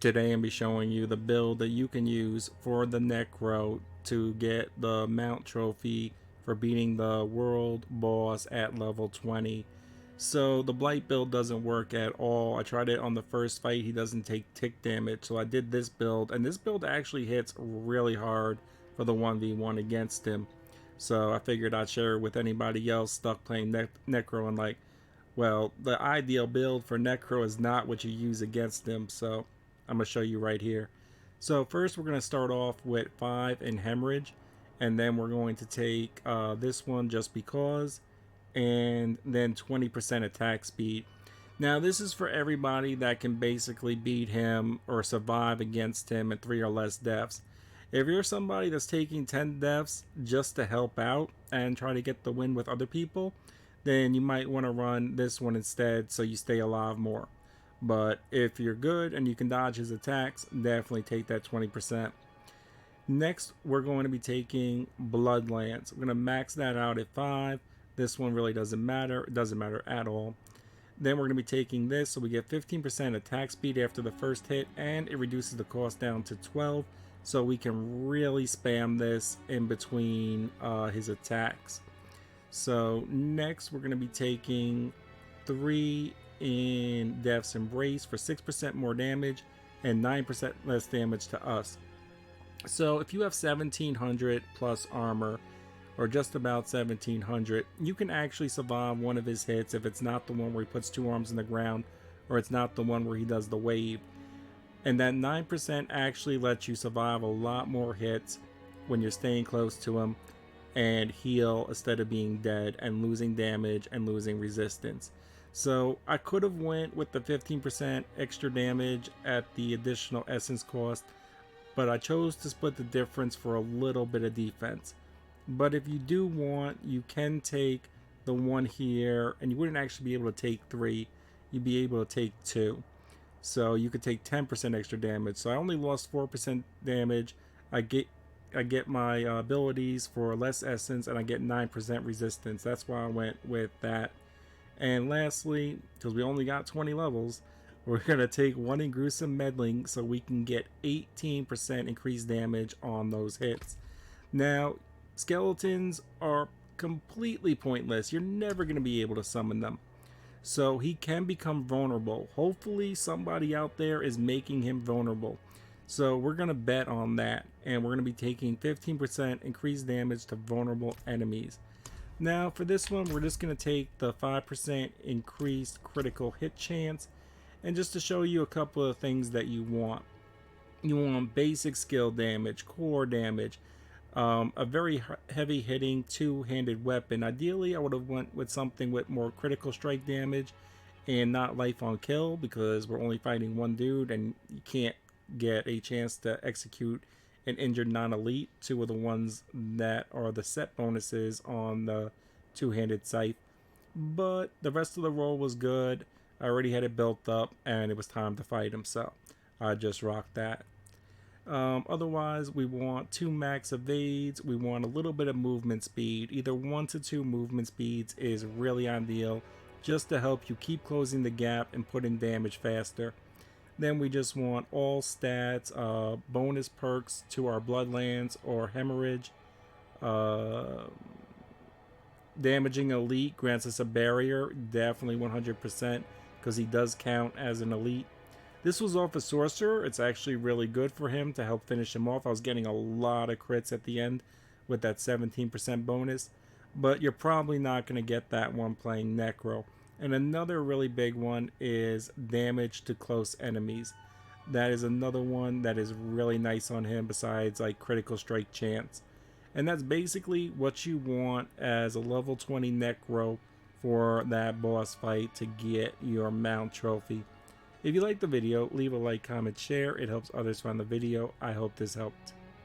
Today I'm be showing you the build that you can use for the Necro to get the mount trophy for beating the world boss at level 20. So the blight build doesn't work at all. I tried it on the first fight. He doesn't take tick damage, so I did this build, and this build actually hits really hard for the 1v1 against him. So I figured I'd share it with anybody else stuck playing Necro and like, well, the ideal build for Necro is not what you use against him, so I'm going to show you right here. So first we're going to start off with 5 in Hemorrhage, and then we're going to take this one just because, and then 20% attack speed. Now this is for everybody that can basically beat him or survive against him at 3 or less deaths. If you're somebody that's taking 10 deaths just to help out and try to get the win with other people, then you might want to run this one instead so you stay alive more. But if you're good and you can dodge his attacks, definitely take that 20%. Next, we're going to be taking Bloodlands. We're going to max that out at 5. This one really doesn't matter. It doesn't matter at all. Then we're going to be taking this, so we get 15% attack speed after the first hit, and it reduces the cost down to 12, so we can really spam this in between his attacks. So next, we're going to be taking 3 in Death's Embrace for 6% more damage and 9% less damage to us. So if you have 1700 plus armor, or just about 1700, you can actually survive one of his hits if it's not the one where he puts 2 arms in the ground, or it's not the one where he does the wave. And that 9% actually lets you survive a lot more hits when you're staying close to him and heal instead of being dead and losing damage and losing resistance. So I could have went with the 15% extra damage at the additional essence cost, but I chose to split the difference for a little bit of defense. But if you do want, you can take the one here, and you wouldn't actually be able to take 3, you'd be able to take 2. So you could take 10% extra damage. So I only lost 4% damage. I get my abilities for less essence, and I get 9% resistance. That's why I went with that. And lastly, because we only got 20 levels, we're going to take 1 in Gruesome Meddling so we can get 18% increased damage on those hits. Now, skeletons are completely pointless. You're never going to be able to summon them. So he can become vulnerable. Hopefully somebody out there is making him vulnerable. So we're going to bet on that. And we're going to be taking 15% increased damage to vulnerable enemies. Now for this one, we're just going to take the 5% increased critical hit chance. And just to show you a couple of things that you want. You want basic skill damage, core damage, a very heavy hitting 2-handed weapon. Ideally, I would have went with something with more critical strike damage and not life on kill, because we're only fighting one dude and you can't get a chance to execute an injured non-elite. 2 of the ones that are the set bonuses on the 2-handed scythe. But the rest of the roll was good. I already had it built up and it was time to fight him, so I just rocked that. Otherwise, we want 2 max evades. We want a little bit of movement speed. Either 1 to 2 movement speeds is really ideal, just to help you keep closing the gap and putting damage faster. Then we just want all stats, bonus perks to our Bloodlands or Hemorrhage. Damaging elite grants us a barrier, definitely 100%, because he does count as an elite. This was off a Sorcerer. It's actually really good for him to help finish him off. I was getting a lot of crits at the end with that 17% bonus, but you're probably not going to get that one playing Necro. And another really big one is damage to close enemies. That is another one that is really nice on him, besides like critical strike chance. And that's basically what you want as a level 20 Necro for that boss fight to get your mount trophy. If you liked the video, leave a like, comment, share. It helps others find the video. I hope this helped.